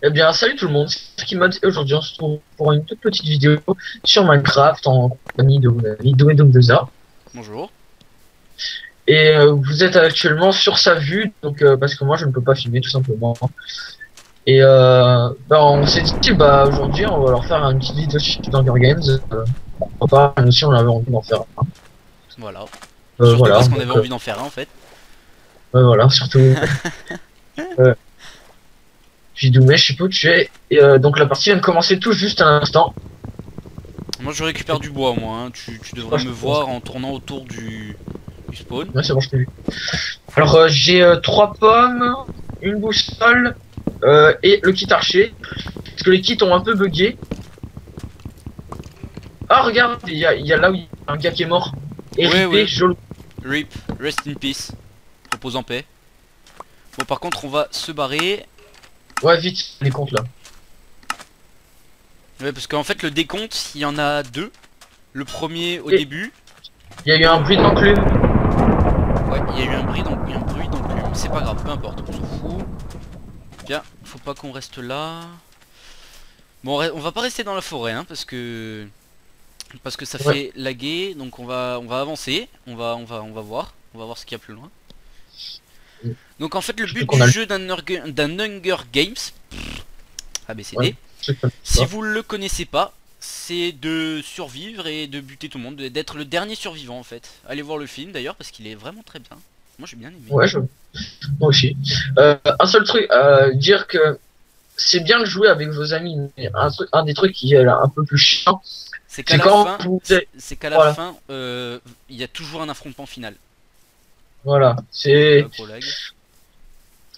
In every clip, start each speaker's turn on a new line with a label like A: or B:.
A: Eh bien, salut tout le monde, c'est Skimod et aujourd'hui on se retrouve pour une toute petite vidéo sur Minecraft en compagnie de mon ami Domedom2A.
B: Bonjour.
A: Et vous êtes actuellement sur sa vue, donc parce que moi je ne peux pas filmer tout simplement. Et on s'est dit, bah aujourd'hui on va leur faire une petite vidéo sur Hunger Games. Pourquoi pas, nous aussi on avait envie d'en faire un.
B: Voilà. Surtout
A: Voilà,
B: parce qu'on avait
A: donc
B: envie d'en faire un en fait.
A: voilà, surtout. euh, Puis Doumé, je sais pas où tu es. Et donc la partie vient de commencer tout juste à l'instant.
B: Moi je récupère du bois moi, hein. Tu devrais
A: Moi, je
B: me
A: pense
B: voir en tournant autour du spawn.
A: ouais, c'est bon, je t'ai vu. Alors j'ai 3 pommes, une boussole et le kit archer. Parce que les kits ont un peu bugué. Ah regarde, il y a là où il y a un gars qui est mort. Et
B: Ouais
A: ripé,
B: ouais.
A: joli.
B: RIP, rest in peace. Repose en paix. Bon par contre on va se barrer.
A: Ouais vite, les comptes là.
B: Ouais parce qu'en fait le décompte il y en a deux. Le premier au
A: Et
B: début.
A: il y a eu un bruit d'enclume.
B: Ouais il y a eu un bruit donc c'est pas grave, peu importe, on s'en fout. Bien, faut pas qu'on reste là. Bon on va pas rester dans la forêt hein parce que ça
A: Ouais.
B: fait laguer, donc on va avancer, on va voir ce qu'il y a plus loin. Donc en fait le
A: Surtout
B: but
A: qu'on
B: du
A: a le...
B: jeu d'un Hunger Games,
A: Ouais,
B: ABCD,
A: je sais pas
B: si
A: ça.
B: vous le connaissez pas, c'est de survivre et de buter tout le monde, d'être le dernier survivant en fait. Allez voir le film d'ailleurs parce qu'il est vraiment très bien. Moi j'ai bien aimé.
A: Ouais, moi aussi. Un seul truc, dire que c'est bien de jouer avec vos amis, mais un des trucs qui est là, un peu plus chiant,
B: C'est qu'à
A: c'est
B: la
A: quand
B: fin,
A: vous...
B: c'est qu'à la
A: Voilà,
B: fin, il y a toujours un affrontement final.
A: voilà.
B: Oula,
A: C'est...
B: gros lag.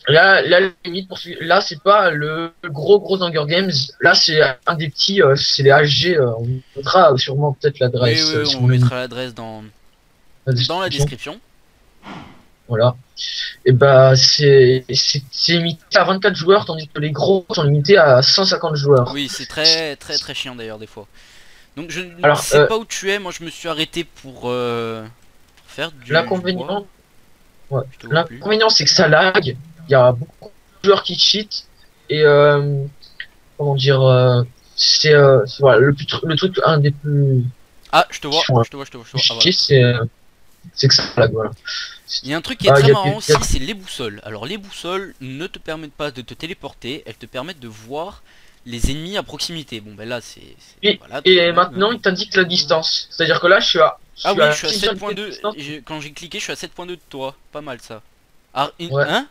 A: Là, la limite pour là, c'est pas le gros Hunger Games. Là, c'est un des petits, c'est les HG. On mettra sûrement peut-être
B: Oui,
A: l'adresse
B: oui, on
A: sur
B: vous mettra l'adresse
A: la
B: dans la
A: description.
B: description.
A: Voilà. Et bah, c'est limité à 24 joueurs, tandis que les gros sont limités à 150 joueurs.
B: Oui, c'est très très très chiant d'ailleurs des fois. Donc je ne
A: Alors,
B: sais pas où tu es, moi je me suis arrêté pour faire du bois.
A: l'inconvénient, ouais,
B: Je te vois plus.
A: l'inconvénient, c'est que ça lag. Il y a beaucoup de joueurs qui cheat et comment dire, voilà, le truc, un des plus
B: Ah, je te
A: qui
B: vois,
A: font
B: je te vois, je te vois, je te vois. Ah
A: chier,
B: voilà.
A: c'est que ça lag, voilà.
B: Il y a un truc qui est
A: Il
B: très
A: y a,
B: marrant
A: y
B: aussi,
A: a-
B: c'est les boussoles. Alors les boussoles ne te permettent pas de te téléporter, elles te permettent de voir les ennemis à proximité. Bon ben là
A: et,
B: voilà, tout
A: et
B: bête, hein.
A: maintenant, il t'indique la distance. C'est-à-dire que là, je
B: Ah
A: suis
B: oui, je
A: à
B: suis à
A: 6 de
B: 7.2,
A: distance.
B: quand j'ai cliqué, je suis à 7.2 de toi. Pas mal ça. Art
A: Ouais.
B: hein?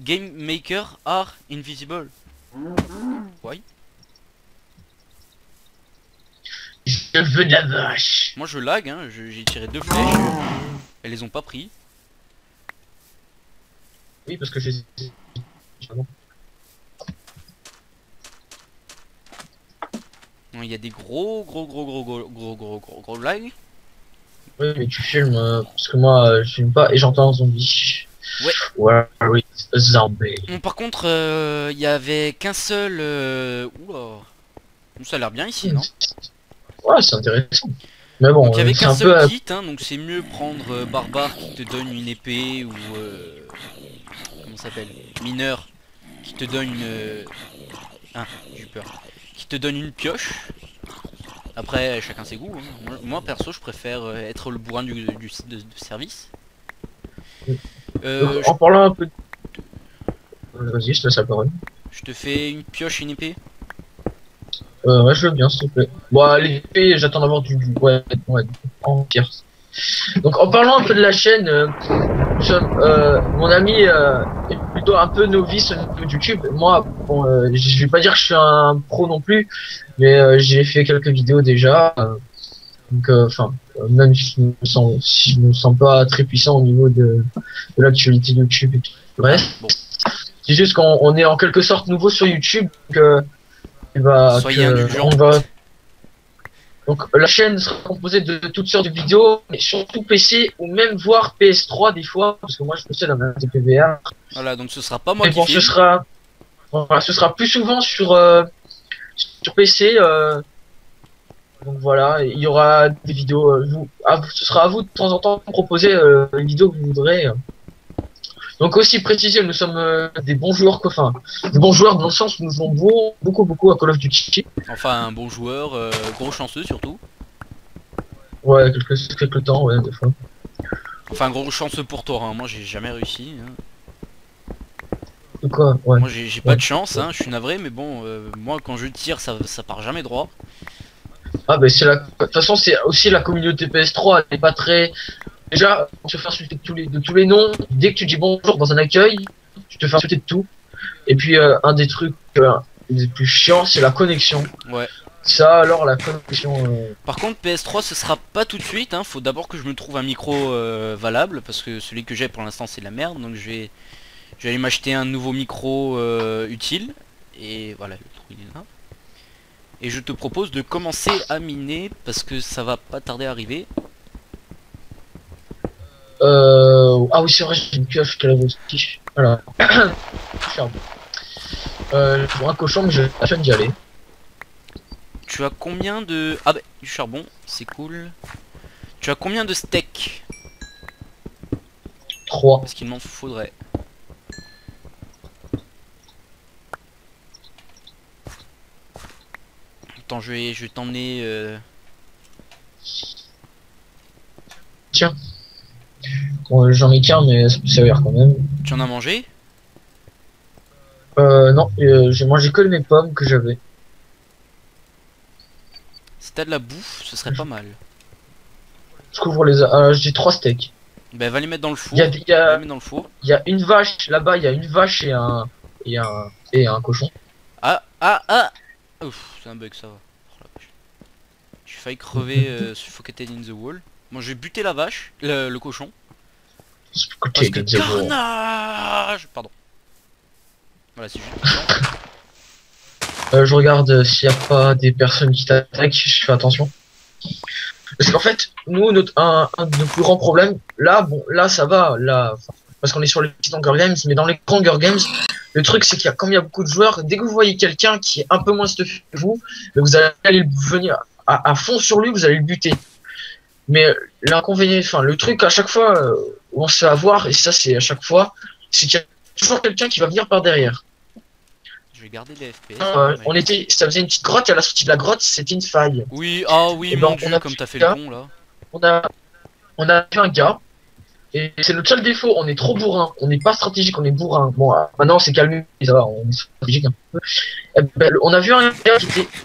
B: Game Maker are invisible. Ouais.
A: Je veux de la vache.
B: Moi je lag, hein, j'ai tiré deux flèches, elles les ont pas pris.
A: Oui, parce que j'ai.
B: Non, il y a des gros lags.
A: Oui, mais tu filmes, parce que moi, je filme pas et j'entends un zombie.
B: Ouais.
A: Where is a zombie?
B: Bon, par contre, il y avait qu'un seul. Oula. Ça a l'air bien ici, non?
A: Ouais, c'est intéressant. Mais
B: Donc
A: bon,
B: il y avait
A: c'est
B: qu'un
A: un
B: seul
A: peu.
B: kit, hein, donc c'est mieux prendre barbare qui te donne une épée ou comment ça s'appelle? Mineur qui te donne une. Ah, j'ai eu peur. Qui te donne une pioche. Après, chacun ses goûts, hein. Moi, perso, je préfère être le bourrin du site de service.
A: Donc,
B: Euh, je,
A: en parlant un peu. Vas-y, je te laisse la parole.
B: je te fais une pioche et une épée.
A: Ouais, je veux bien, s'il te plaît. Bon, l'épée, j'attends d'avoir ouais, ouais, en pire. Donc, en parlant un peu de la chaîne, mon ami est plutôt un peu novice au niveau de YouTube. Moi, bon, je vais pas dire que je suis un pro non plus, mais j'ai fait quelques vidéos déjà. Donc, enfin, même si je me sens pas très puissant au niveau de l'actualité de YouTube et tout le
B: Ah,
A: reste.
B: bon.
A: C'est juste qu'on est en quelque sorte nouveau sur YouTube,
B: Soyez indulgents.
A: on va donc la chaîne sera composée de toutes sortes de vidéos, mais surtout PC ou même voire PS3 des fois, parce que moi je possède un PVR.
B: Voilà, donc ce sera pas moi
A: Mais
B: qui
A: bon,
B: filme.
A: voilà, ce sera plus souvent sur PC. Donc voilà, il y aura des vidéos. Ce sera à vous de temps en temps de proposer les vidéos que vous voudrez. Donc aussi préciser, nous sommes des bons joueurs, enfin, des bons joueurs dans le sens où nous jouons beaucoup à Call of Duty.
B: Enfin, un bon joueur, gros chanceux surtout.
A: Ouais, quelques temps, ouais, des fois.
B: Enfin, gros chanceux pour toi, hein. Moi j'ai jamais réussi. Hein.
A: De quoi? Ouais.
B: Moi j'ai pas de chance, hein. Je suis navré, mais bon, moi quand je tire, ça part jamais droit.
A: Ah bah c'est la... De toute façon, c'est aussi la communauté PS3, elle est pas très... Déjà, on se fait insulter de tous les noms. Dès que tu dis bonjour dans un accueil, tu te fais insulter de tout. Et puis, un des trucs les plus chiants, c'est la connexion.
B: Ouais.
A: Ça, alors, la connexion...
B: Par contre, PS3, ce sera pas tout de suite, hein. Faut d'abord que je me trouve un micro valable, parce que celui que j'ai pour l'instant c'est la merde, donc je vais aller m'acheter un nouveau micro utile. Et voilà, le trou il est là. Et je te propose de commencer à miner, parce que ça va pas tarder à arriver.
A: Ah oui, c'est vrai, j'ai une pioche qu'elle avait aussi. Voilà. Charbon. Pour un cochon, mais j'ai la chaîne d'y aller.
B: Tu as combien de... Ah bah, du charbon, c'est cool. Tu as combien de steaks?
A: 3.
B: Parce qu'il m'en faudrait. Attends, je vais t'emmener...
A: Tiens. Bon, j'en ai qu'un, mais ça peut servir quand même.
B: Tu en as mangé?
A: Non, j'ai mangé que mes pommes que j'avais.
B: Si t'as de la bouffe, ce serait pas mal.
A: Je couvre les... j'ai 3 steaks.
B: Bah va les mettre dans le four.
A: Il y
B: Va
A: a,
B: les mettre dans le four.
A: il y a une vache, là-bas, il y a une vache et un cochon.
B: Ah ouf, c'est un bug ça va. Oh la vache. J'ai failli crever suffocated in the wall. Bon, je vais buter la vache, le cochon. Parce que carnage. Pardon. Voilà, c'est juste.
A: Je regarde s'il n'y a pas des personnes qui t'attaquent, je fais attention. Parce qu'en fait, nous, un de nos plus grands problèmes, là, bon, là, ça va, là, parce qu'on est sur les petits Hunger Games, mais dans les grands Hunger Games, le truc, c'est qu'il y a, comme il y a beaucoup de joueurs, dès que vous voyez quelqu'un qui est un peu moins stuffé que vous, vous allez venir à fond sur lui, vous allez le buter. Mais l'inconvénient, enfin, le truc, à chaque fois, où on se fait avoir, et ça, c'est à chaque fois, c'est qu'il y a toujours quelqu'un qui va venir par derrière.
B: Je vais garder les FPS.
A: On était, ça faisait une petite grotte, et à la sortie de la grotte, c'était une faille.
B: Oui, ah oui,
A: Et
B: mon
A: ben,
B: dieu, comme t'as fait le con là.
A: On a vu un gars, et c'est notre seul défaut, on est trop bourrin, on n'est pas stratégique, on est bourrin. Bon, maintenant on s'est calmé, ça va, on est stratégique un peu. Et ben, on a vu un gars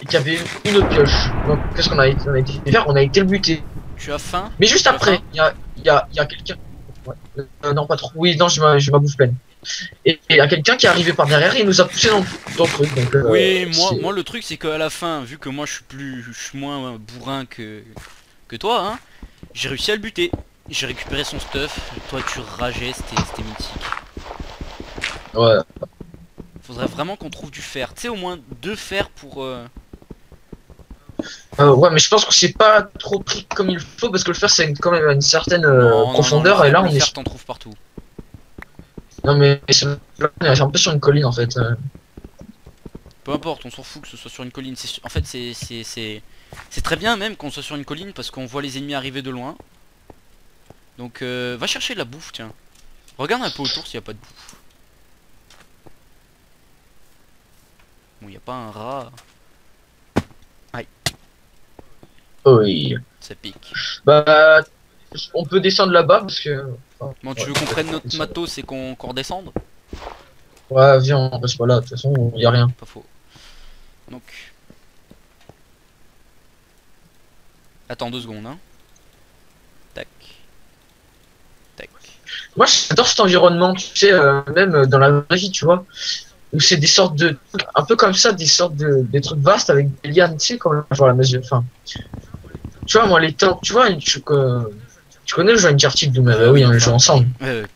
A: qui avait une pioche. Donc qu'est-ce qu'on a été faire? On a été le buter.
B: Tu as faim?
A: Mais juste après, il y a quelqu'un. Ouais. Non, pas trop. Oui, non, j'ai ma bouffe pleine. Et il y a quelqu'un qui est arrivé par derrière et il nous a poussé dans le truc. Donc,
B: oui, moi le truc c'est qu'à la fin, vu que moi je suis moins bourrin que toi, hein, j'ai réussi à le buter. J'ai récupéré son stuff. Toi tu rageais, c'était mythique.
A: Ouais.
B: Faudrait vraiment qu'on trouve du fer. Tu sais, au moins 2 fers pour.
A: Ouais, mais je pense que c'est pas trop pris comme il faut parce que le fer c'est quand même une certaine profondeur
B: non,
A: et là
B: le
A: on est.
B: fer t'en trouves partout.
A: Non mais on est un peu sur une colline en fait.
B: Peu importe, on s'en fout que ce soit sur une colline. En fait, c'est très bien même qu'on soit sur une colline parce qu'on voit les ennemis arriver de loin. Donc, va chercher de la bouffe, tiens. Regarde un peu autour s'il n'y a pas de bouffe. Bon, il n'y a pas un rat. Aïe.
A: Oui.
B: Ça pique.
A: Bah, on peut descendre là-bas parce que.
B: Bon, tu veux qu'on prenne notre matos et qu'on redescende?
A: Ouais, viens, on reste pas là, de toute façon, y a rien.
B: Pas faux. Donc. Attends 2 secondes, hein. Tac. Tac.
A: Moi, j'adore cet environnement, tu sais, même dans la vraie vie, tu vois, où c'est des sortes de. Un peu comme ça, des trucs vastes avec des lianes, tu sais, comme genre la mesure. Enfin. Tu vois, moi, les temps. Tu vois, tu connais le jeu Uncharted Doom, oui, on le joue ensemble.
B: Carré.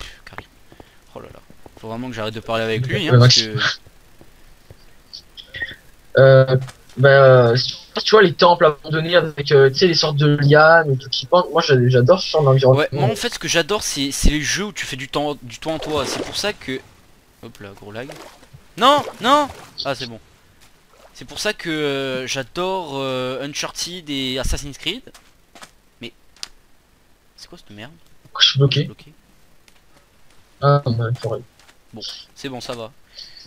B: Oh là là. Faut vraiment que j'arrête de parler avec lui, hein, parce que.
A: Tu vois les temples abandonnés avec tu sais les sortes de lianes et tout qui pendent. Moi j'adore ce genre d'environnement.
B: Ouais, moi en fait ce que j'adore c'est les jeux où tu fais du temps en toi. C'est pour ça que. Hop là, gros lag. Non, non. Ah c'est bon. C'est pour ça que j'adore Uncharted et Assassin's Creed. Mais c'est quoi cette merde?
A: Je suis bloqué. Ah, ouais, faudrait.
B: Bon, c'est bon, ça va.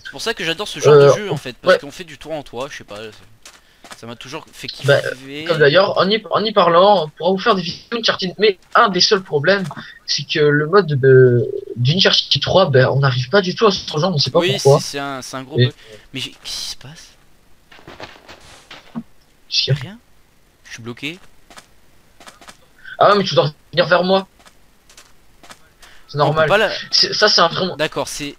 B: C'est pour ça que j'adore ce genre de jeu en fait, parce
A: Ouais,
B: qu'on fait du tour en toit, je sais pas, ça m'a toujours fait
A: bah, comme
B: kiffer.
A: d'ailleurs, en y parlant, on pourra vous faire des vidéos Uncharted. Mais un des seuls problèmes, c'est que le mode d'Uncharted 3, ben, on n'arrive pas du tout à se rejoindre, on sait pas
B: Oui, c'est
A: pourquoi.
B: c'est un gros
A: Et,
B: bug. Mais qu'est-ce qui se passe?
A: si-
B: Y'a rien? Je suis bloqué.
A: ah ouais, mais tu dois revenir vers moi, c'est
B: Ah, on peut
A: normal.
B: pas la...
A: Ça, c'est un vraiment,
B: D'accord,
A: ça,
B: c'est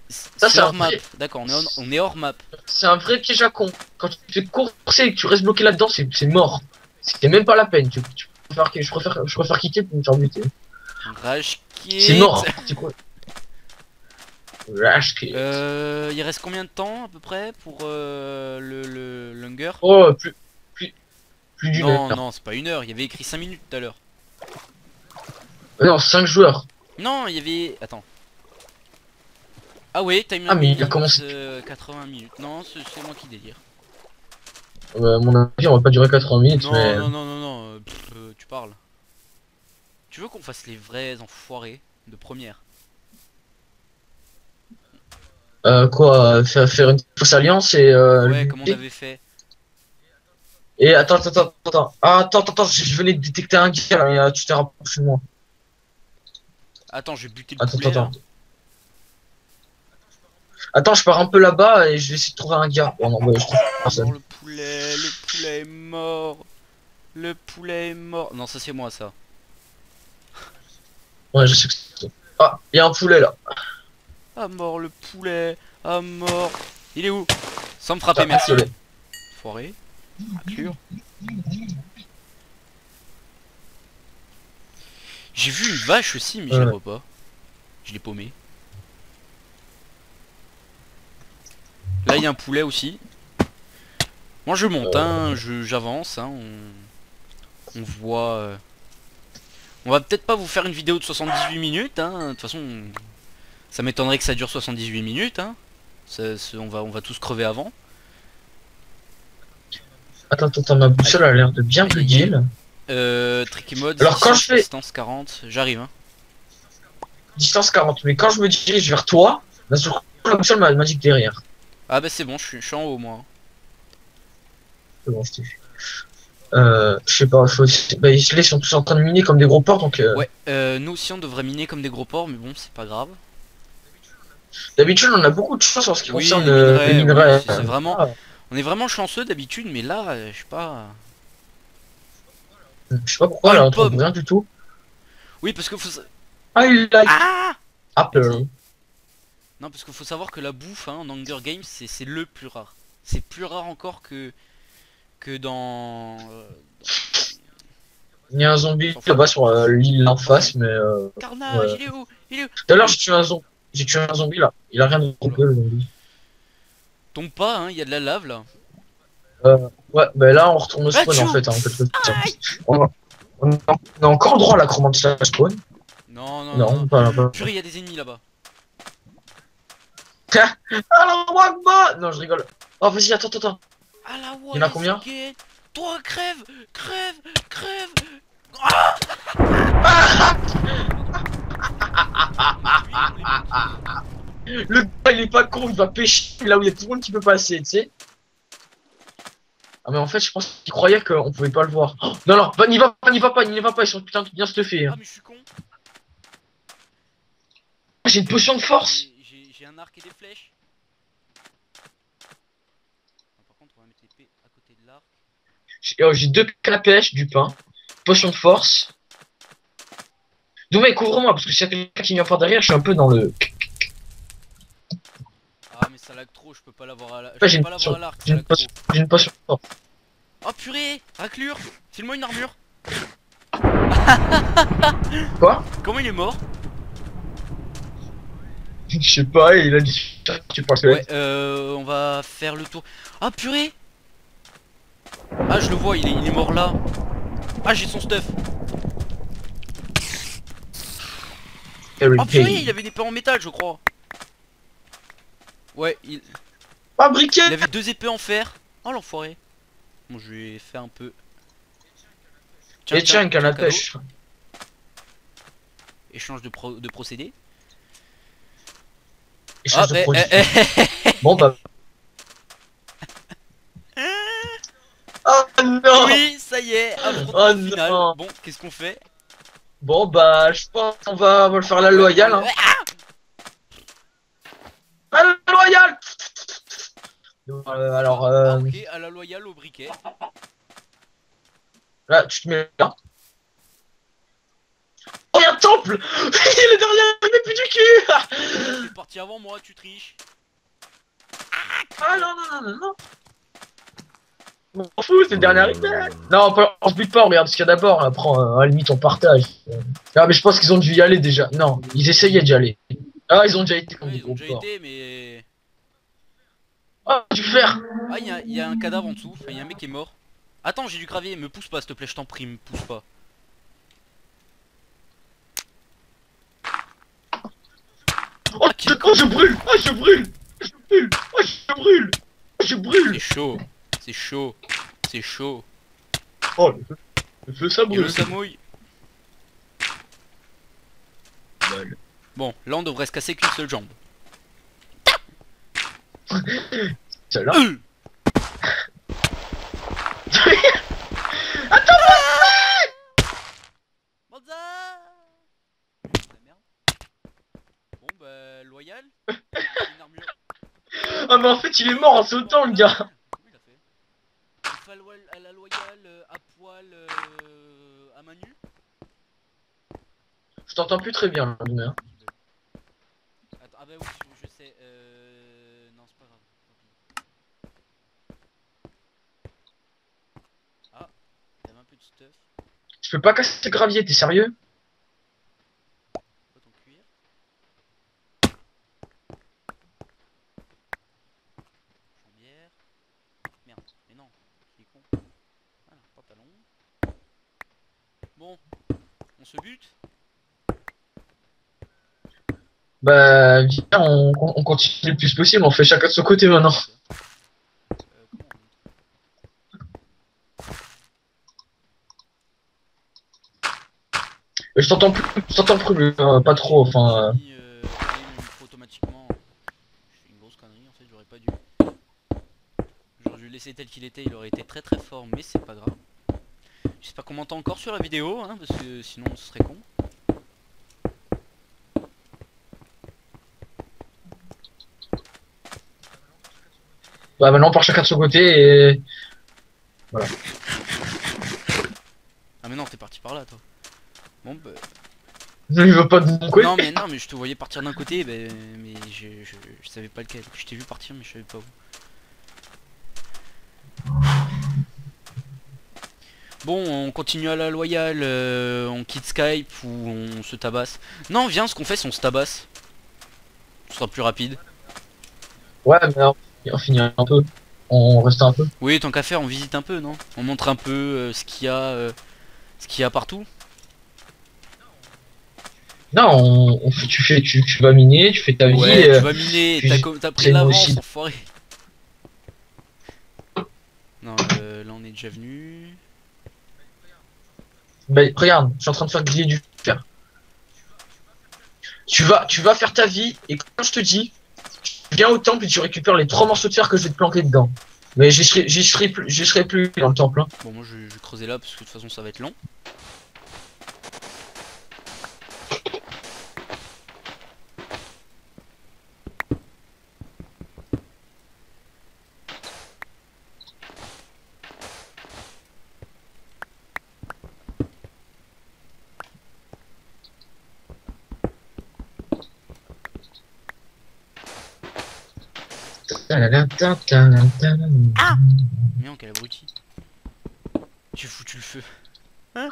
A: c'est un
B: hors map.
A: vrai,
B: D'accord, on est hors map.
A: c'est un vrai piège à con. Quand tu te fais courser et que tu restes bloqué là-dedans, c'est mort. C'est même pas la peine. Je préfère quitter pour me faire buter.
B: Rage
A: C'est
B: quit.
A: mort. C'est quoi? Rage quit.
B: Il reste combien de temps à peu près pour le Hunger?
A: Oh, plus d'une
B: Non,
A: heure.
B: non, c'est pas une heure. Il y avait écrit 5 minutes tout à l'heure.
A: Non, 5 joueurs.
B: Non, il y avait... Attends. Ah ouais, time
A: Ah, mais il a
B: limit,
A: commencé.
B: 80 minutes. Non, c'est moi qui délire.
A: À mon avis, on va pas durer 80 minutes,
B: Non,
A: mais.
B: non, non, non, non. Tu parles. Tu veux qu'on fasse les vrais enfoirés de première?
A: Quoi, faire une fausse alliance et le
B: Ouais, comme on
A: buter.
B: avait fait.
A: Et attends. Ah, attends, je venais de détecter un gars là, et, tu t'es rapproché de moi.
B: Attends, je vais buter le
A: Attends,
B: poulet là.
A: attends. Attends, je pars un peu là-bas et je vais essayer de trouver un gars. Oh non, bah, je trouve
B: Ah mort
A: personne.
B: le poulet est mort. Le poulet est mort. Non, ça c'est moi ça.
A: Ouais, je sais que c'est. Ah, il y a un poulet là.
B: Ah mort le poulet. Ah mort. Il est où? Sans me frapper,
A: Ah,
B: merci.
A: désolé.
B: Foiré. Inclure. J'ai vu une vache aussi, mais je la
A: Ouais.
B: vois pas. Je l'ai paumé. Là, il y a un poulet aussi. Moi, je monte, hein, j'avance, hein, on voit. On va peut-être pas vous faire une vidéo de 78 minutes, hein. De toute façon, ça m'étonnerait que ça dure 78 minutes, hein. On va tous crever avant.
A: Attends, ma boussole a l'air de bien
B: Aïe aïe
A: bugger
B: aïe.
A: là.
B: Tricky mode,
A: Alors quand je fais
B: distance 40, j'arrive, hein.
A: distance 40, mais quand je me dirige vers toi, là, sur la boussole m'a dit que derrière.
B: Ah bah c'est bon, je suis en haut moi.
A: C'est bon, je t'ai vu. Je sais pas, bah, ils sont tous en train de miner comme des gros porcs, donc
B: Ouais, nous aussi on devrait miner comme des gros porcs, mais bon, c'est pas grave.
A: d'habitude on a beaucoup de chance en ce qui
B: Oui,
A: concerne
B: les
A: les
B: minerais, oui,
A: minerais.
B: c'est vraiment...
A: Ah,
B: On est vraiment chanceux d'habitude, mais là, je sais pas...
A: je sais pas
B: Oh,
A: pourquoi là
B: une
A: on trouve
B: pomme!
A: rien du tout.
B: Oui, parce que faut...
A: I like
B: Ah!
A: apple.
B: Merci. Non, parce qu'il faut savoir que la bouffe, hein, en Hunger Games, c'est le plus rare. C'est plus rare encore que dans...
A: Il y a un zombie
B: s'en fout.
A: là-bas sur l'île en face, mais
B: Carnage,
A: ouais.
B: il est où? Il est où?
A: Tout à l'heure j'ai tué un zombie là. Il a rien de
B: Oula.
A: trouvé le zombie.
B: Tombe pas, hein, il y a de la lave là.
A: Ouais, bah là on retourne au spawn en
B: Achou!
A: fait, hein, en fait. On a encore droit à la commande slash spawn.
B: Non, non, non, non.
A: Non, pas.
B: Purée, il y a des ennemis là-bas.
A: Alors, Wagba! Non, je rigole. Oh, vas-y, attends.
B: Ah la
A: Il y en a combien?
B: Wise. Toi, crève! Crève! Crève!
A: Ah
B: Ah.
A: Le gars, il est pas con, il va pêcher là où il y a tout le monde qui peut passer, tu sais. Ah, mais en fait, je pense qu'il croyait qu'on pouvait pas le voir. Oh, non, bah, n'y va pas, ils sont putain de bien stuffés.
B: Ah
A: Hein.
B: mais je suis con.
A: J'ai une potion de force.
B: J'ai un arc et des flèches. Ah, par contre, on va mettre l'épée à côté de l'arc.
A: J'ai deux cannes à pêche, du pain, potion de force. Doumé, couvre-moi, parce que s'il y a quelqu'un qui vient par derrière, je suis un peu dans le.
B: Ah mais ça lag trop, je peux pas l'avoir à la...
A: Ouais,
B: Je peux pas l'avoir à l'arc, ça lag trop.
A: j'ai une potion de force.
B: Oh purée! Raclure! File-moi une armure!
A: Quoi?
B: Comment il est mort?
A: Je sais pas, il a dit. Tu penses que.
B: Ouais, on va faire le tour. Ah purée! Ah je le vois, il est mort là. Ah j'ai son stuff. Oh purée, il avait une épée en métal je crois. Ouais,
A: Ah, briquet!
B: il avait deux épées en fer. Oh l'enfoiré. Bon je vais faire un peu.
A: Et tiens, une canne à
B: cadeau.
A: pêche.
B: Échange de procédés.
A: Échange de
B: mais,
A: produits. Bon bah. Oh non.
B: oui, ça y est,
A: Oh
B: affrontement final.
A: non.
B: Bon, qu'est-ce qu'on fait?
A: Bon bah, je pense qu'on va le faire la loyale. Hein. À la loyale. Alors,
B: Ok, à la loyale au briquet.
A: là, tu te mets là. Oh, y'a un temple. Il est derrière, il met plus du cul.
B: T'es parti avant moi, tu triches.
A: Ah non, non, non, non, non. On s'en fout, c'est le dernier arrivé. Non, on se bute pas, on regarde ce qu'il y a d'abord. Après, à la limite, on partage. Ah, mais je pense qu'ils ont dû y aller déjà. Non, ils essayaient d'y aller. Ah, ils ont déjà été comme
B: Ouais,
A: des
B: ils ont
A: gros
B: déjà
A: porcs.
B: été, mais...
A: Ah, du fer.
B: Ah, il y a un cadavre en dessous. Enfin, il y a un mec qui est mort. Attends, j'ai du gravier. Me pousse pas, s'il te plaît, je t'en prie, me pousse pas.
A: Oh,
B: Ah, quel
A: oh, je brûle. Oh, je brûle. Je brûle. Oh, je brûle. Oh, je brûle.
B: C'est chaud. C'est chaud. C'est chaud.
A: Oh, le feu, ça
B: Et
A: brûle.
B: le samouille. Bon, là on devrait se casser qu'une seule jambe.
A: Celle-là.
B: Banza. Merde. Bon bah loyal. Une armure.
A: Ah, mais en fait, il est mort en sautant, le gars.
B: Oui, il a fait. Il faut à la loyale, à poil, à main nue.
A: Je t'entends plus très bien, là, mais, hein.
B: Attends, ah bah oui, je sais. Non, c'est pas grave. Tant pis. Ah, il y avait un peu de stuff.
A: Je peux pas casser le gravier, t'es sérieux?
B: Quoi ton cuir? Jambière. Merde, mais non, il est con. Voilà, pantalon. Bon, on se bute.
A: Bah, viens, on continue le plus possible, on fait chacun de son côté maintenant.
B: Comment on monte?
A: Je t'entends plus, pas trop, enfin.
B: J'ai mis le micro automatiquement. Je fais une grosse connerie en fait, j'aurais pas dû. J'aurais dû le laisser tel qu'il était, il aurait été très très fort, mais c'est pas grave. J'espère qu'on m'entend encore sur la vidéo, hein, parce que sinon ce serait con.
A: Bah, maintenant on part chacun de son côté et. Voilà.
B: Ah mais non, t'es parti par là toi. Bon bah...
A: Je ne veux pas de mon côté.
B: Non mais je te voyais partir d'un côté, bah, mais je savais pas lequel. Je t'ai vu partir mais je savais pas où. Bon, on continue à la loyale, on quitte Skype ou on se tabasse. Non, viens, ce qu'on fait, c'est on se tabasse. Ce sera plus rapide.
A: Ouais, mais on finit un peu. On reste un peu.
B: Oui, tant qu'à faire, on visite un peu, non? On montre un peu ce qu'il y a partout.
A: Non, tu vas miner, tu fais ta vie.
B: Ouais, tu vas miner, t'as pris
A: c'est
B: l'avance,
A: aussi.
B: enfoiré. Non, là on est déjà venu.
A: Bah, regarde, je suis en train de faire griller du fer. Tu vas faire ta vie et quand je te dis, tu viens au temple et tu récupères les 3 morceaux de fer que je vais te planquer dedans. Mais j'y serai plus dans le temple. Hein.
B: Bon, moi je vais creuser là parce que de toute façon ça va être long. Ah! Mais non, quel abruti. J'ai foutu le feu. Hein?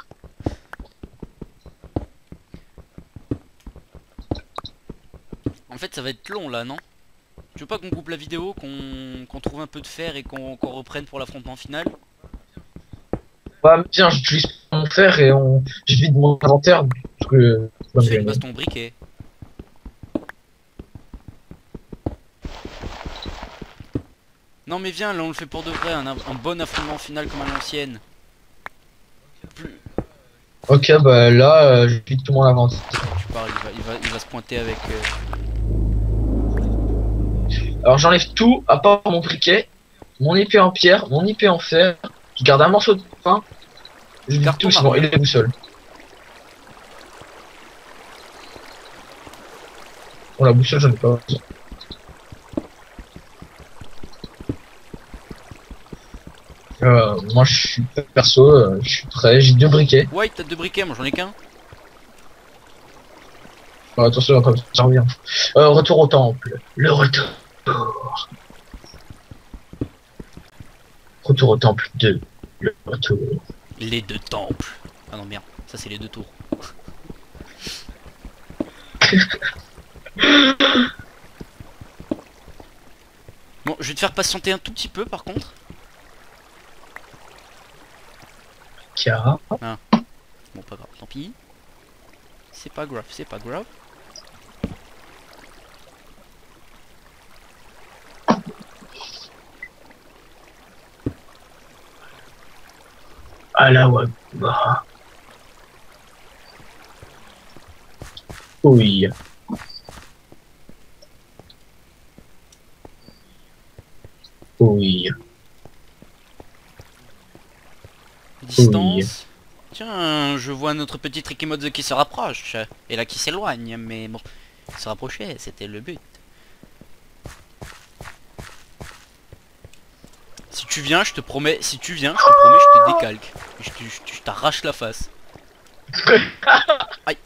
B: En fait, ça va être long là, non? Tu veux pas qu'on coupe la vidéo, qu'on trouve un peu de fer et qu'on reprenne pour l'affrontement final?
A: Bah, tiens, j'utilise mon fer et je vide mon inventaire. Parce que.
B: Tu fais le baston au briquet. Non mais viens, là on le fait pour de vrai, un bon affrontement final comme à l'ancienne. Plus...
A: Ok, bah là, je vide tout mon inventaire.
B: Tu parles, il va se pointer avec...
A: Alors j'enlève tout, à part mon briquet, mon épée en pierre, mon épée en fer. Je garde un morceau de pain. Je dis
B: Garde
A: tout,
B: ton
A: c'est bon, et
B: armure.
A: les boussoles. Bon, la boussole, j'en ai pas besoin. Moi, je suis perso, je suis prêt, j'ai 2 briquets.
B: Ouais, t'as 2 briquets, moi j'en ai qu'un.
A: Attention, comme ça revient. Retour au temple. Le retour. Retour au temple 2. Le retour.
B: Les 2 temples. Ah non, merde, ça c'est les 2 tours. Bon, je vais te faire patienter un tout petit peu par contre.
A: Car.
B: Bon, pas grave, tant pis. C'est pas grave, c'est pas grave.
A: À la Wagba. Oui. Oui.
B: Distance. Tiens, je vois notre petit Trikimode qui se rapproche. Et là qui s'éloigne, mais bon. Se rapprocher, c'était le but. Si tu viens, je te promets, si tu viens, je te promets, je te décalque. Je t'arrache la face. Aïe.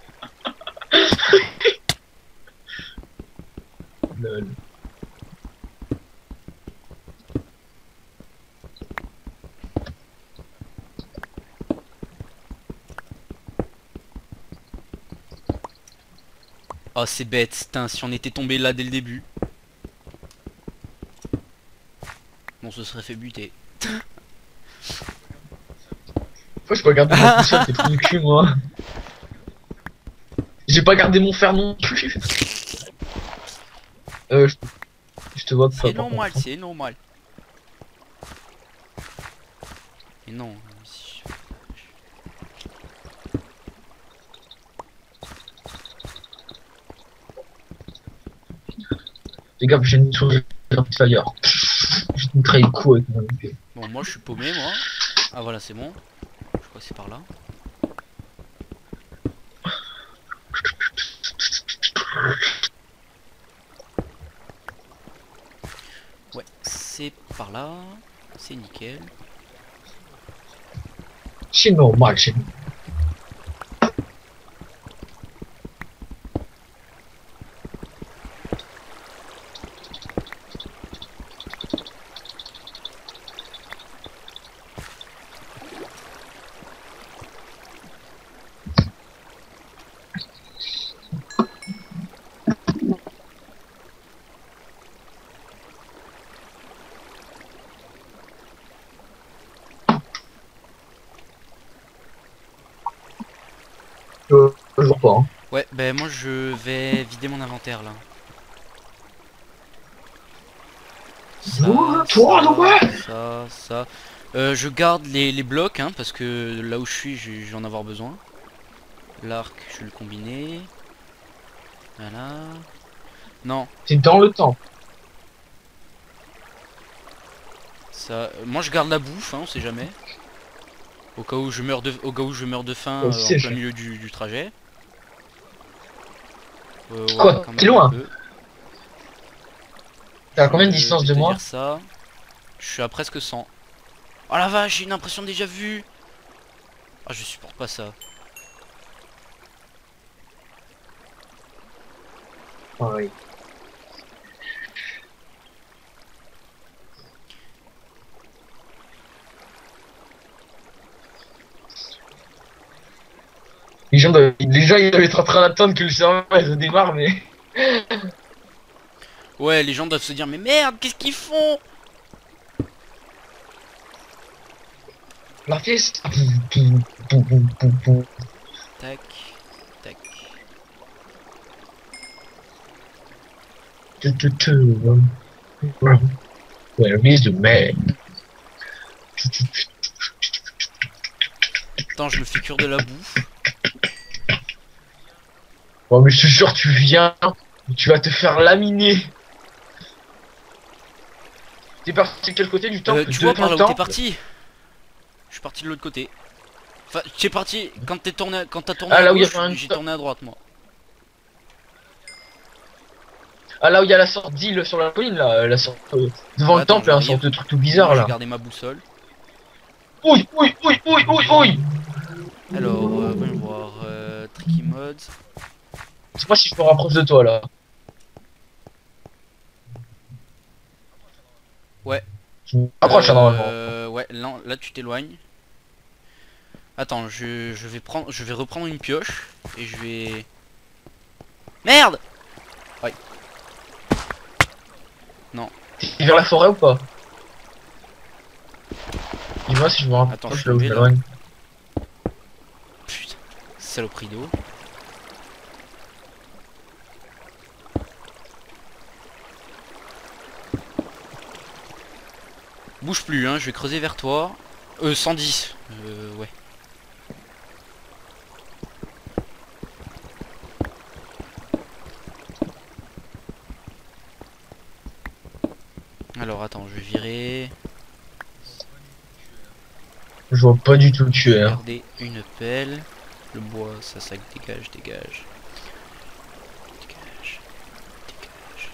A: Lol.
B: Oh, c'est bête, putain, si on était tombé là dès le début. On se serait fait buter.
A: Pourquoi je peux garder mon boussole, t'es trop du cul, moi. J'ai pas gardé mon fer non plus. Je te vois pas.
B: C'est
A: par
B: normal,
A: contre.
B: c'est normal. Mais non.
A: Les gars, j'ai une souris fire. Je te trahi le coup avec mon épée.
B: Bon, moi je suis paumé, moi. Ah voilà, c'est bon. Je crois que c'est par là. Ouais, c'est par là. C'est nickel.
A: C'est normal, c'est toujours pas. Hein.
B: Ouais, ben moi je vais vider mon inventaire là. Ça. Je garde les blocs hein, parce que là où je suis, je vais en avoir besoin. L'arc, je vais le combiner. Voilà. Non,
A: C'est dans le temps.
B: ça. Moi je garde la bouffe, hein, on sait jamais. Au cas où je meurs de faim
A: On
B: en
A: sait
B: plein
A: jamais.
B: milieu du trajet.
A: Quoi,
B: quand
A: t'es
B: même,
A: loin
B: un peu.
A: T'es à combien de
B: Je
A: distance
B: vais
A: de
B: te
A: moi?
B: dire ça. Je suis à presque 100. Oh la vache, j'ai une impression déjà vue. Ah, je supporte pas ça.
A: Oui. Les gens, ils doivent être en train d'attendre que le serveur il redémarre, mais.
B: Ouais, les gens doivent se dire mais merde, qu'est-ce qu'ils font?
A: La pièce.
B: Tac, tac.
A: Where is the man?
B: Attends, je me fais cuire de la bouffe.
A: Bon, mais je te jure, tu viens, tu vas te faire laminer. T'es parti de quel côté du temple?
B: Tu
A: De
B: vois par
A: ton
B: là où t'es
A: temple?
B: parti? Je suis parti de l'autre côté. Enfin, j'ai parti quand t'es tourné, quand t'as tourné
A: Ah,
B: à
A: là où il y
B: gauche,
A: avait un...
B: j'ai tourné à droite moi.
A: Ah, là où il y a la sorte d'île sur la colline, là, la sorte... devant
B: Bah
A: le
B: attends,
A: temple, il y a un
B: j'arrive.
A: sorte de truc tout
B: Moi
A: bizarre,
B: j'ai
A: là.
B: gardé ma boussole.
A: Oui, oui, oui, oui, oui, oui.
B: Alors, voyons voir. Tricky Mods.
A: Je sais pas si je me rapproche de toi, là.
B: Ouais.
A: Je me rapproche, là, normalement.
B: Ouais, là tu t'éloignes. Attends, je vais reprendre une pioche et je vais. Merde! Ouais. Non.
A: T'es vers la forêt ou pas? Dis-moi si je me
B: Attends, je suis
A: rapproche là où je
B: tombé là.
A: m'éloigne.
B: Putain, saloperie d'eau. Bouge plus, hein, je vais creuser vers toi. 110. Ouais. Alors attends, je vais virer.
A: Je vois pas du tout le
B: Je vais
A: tueur.
B: garder une pelle. Le bois, ça dégage, dégage. Dégage. Dégage.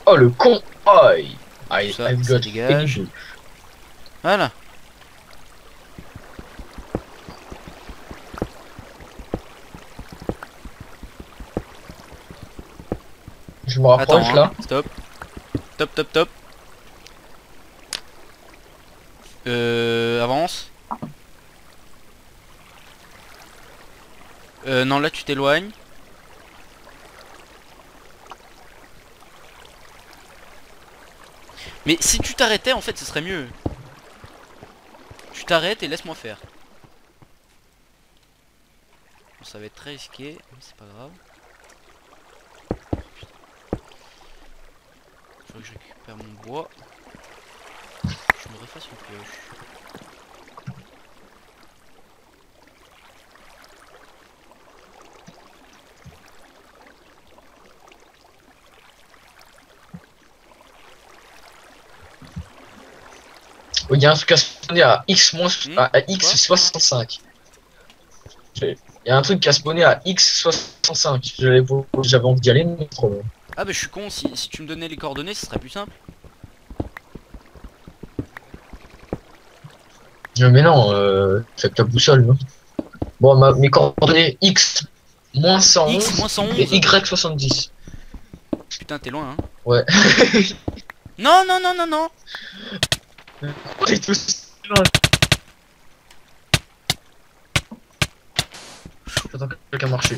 A: Oh, le con. Aïe.
B: Ça,
A: I've
B: ça
A: got
B: dégage.
A: finish.
B: Voilà.
A: Je me
B: Attends,
A: rapproche,
B: hein.
A: là.
B: Stop. Top, top, top. Avance. Non, là tu t'éloignes. Mais si tu t'arrêtais, en fait, ce serait mieux. Tu t'arrêtes et laisse-moi faire. Bon, ça va être très risqué, mais c'est pas grave. Faudrait que je récupère mon bois. Je me refasse une pioche.
A: Il y a un truc à spawner à X moins à
B: Quoi?
A: X 65. Il y a un truc à spawner à X 65. J'avais envie d'y aller, mais trop.
B: Ah bah je suis con, si tu me donnais les coordonnées, ce serait plus simple.
A: Mais non, faites ta boussole, non? Bon, mes coordonnées X moins
B: X
A: 111
B: moins
A: et
B: 111.
A: Y 70.
B: Putain, t'es loin, hein.
A: Ouais.
B: Non, non, non, non, non.
A: On est tous loin. J'attends que quelqu'un marcher.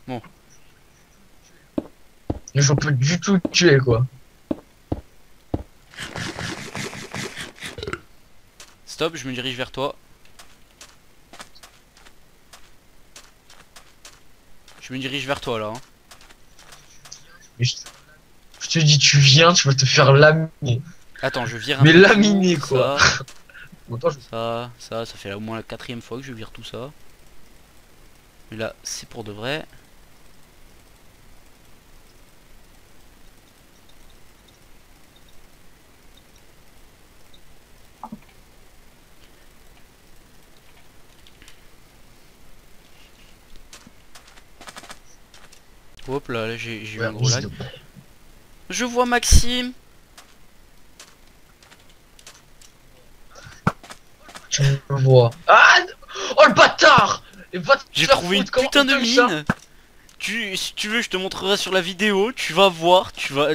B: Bon.
A: Mais je peux du tout tuer, quoi.
B: Stop, je me dirige vers toi. Je me dirige vers toi là, hein.
A: Mais je te dis, tu viens, tu vas te faire laminer.
B: Attends, je vire un
A: Mais
B: peu
A: laminer,
B: tout,
A: quoi. Attends,
B: ça fait au moins la 4ème fois que je vire tout ça. Mais là, c'est pour de vrai. Hop là, j'ai eu
A: Ouais,
B: un gros lag. Je vois Maxime.
A: tu me vois. Ah! Oh, le bâtard!
B: J'ai trouvé une putain de mine. Si tu veux, je te montrerai sur la vidéo. Tu vas voir, tu vas.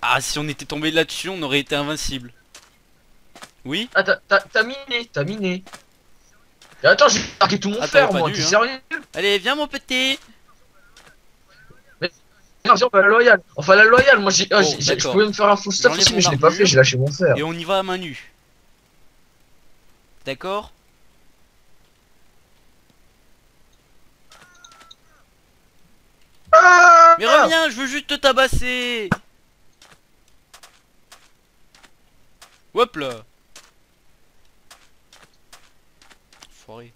B: Ah, si on était tombé là-dessus, on aurait été invincible. Oui?
A: Ah, t'as miné, t'as miné. Et attends, j'ai marqué tout mon
B: Ah, t'aurais
A: fer,
B: pas
A: moi,
B: dû,
A: t'es
B: hein.
A: sérieux?
B: Allez, viens mon petit.
A: Non, on fait la loyale. On fait la loyale. Moi,
B: Bon,
A: je
B: d'accord.
A: pouvais me faire un full stuff
B: J'enlève
A: aussi, mais
B: mon
A: je l'ai pas fait,
B: armure
A: j'ai lâché mon fer.
B: et on y va à main nue. D'accord?
A: Ah!
B: Mais reviens, je veux juste te tabasser. Hop là. Foiré.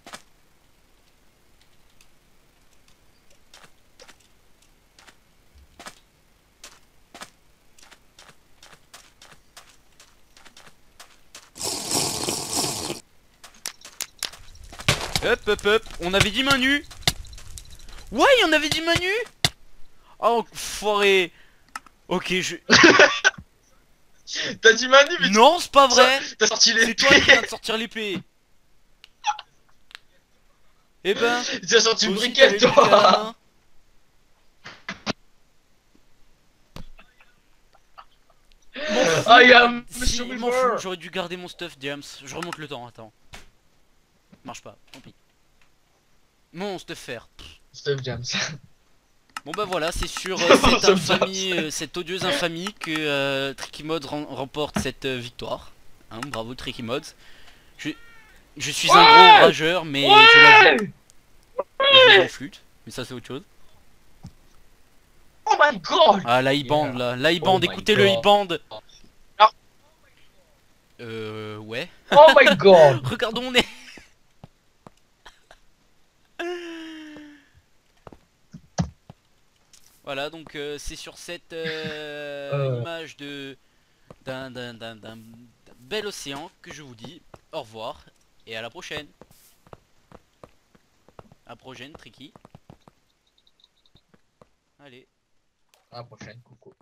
B: Hop hop hop. On avait dit main nue. Ouais, on avait dit main nue. Oh, foiré. Ok, je...
A: T'as dit Manu, mais
B: Non, c'est pas vrai.
A: t'as sorti
B: C'est
A: les.
B: toi qui viens de sortir l'épée. Eh ben,
A: T'as sorti
B: toi
A: une
B: aussi, t'avais
A: briquette,
B: l'épée à la
A: toi.
B: main. M'en fous.
A: Ah, il y a
B: Si,
A: Monsieur
B: m'en fous,
A: River.
B: j'aurais dû garder mon stuff, James. Je remonte le temps, attends. Marche pas, tant pis. Mon stuff faire.
A: Steve James.
B: Bon bah voilà, c'est sur
A: Mon
B: cette
A: stuff
B: infamie, cette odieuse infamie que Tricky Mod remporte cette victoire. Hein, bravo Tricky Mod. Je suis un gros rageur, mais je l'avoue. Et je vous en flûte, mais ça c'est autre chose.
A: Oh my god.
B: Ah là il bande là, là il bande,
A: Oh my
B: écoutez-le, il
A: God.
B: bande.
A: Ah.
B: Ouais.
A: Oh my god.
B: Regardons mon nez. Voilà, donc c'est sur cette image de d'un bel océan que je vous dis au revoir et à la prochaine. À la prochaine, Tricky. Allez.
A: À la prochaine, coucou.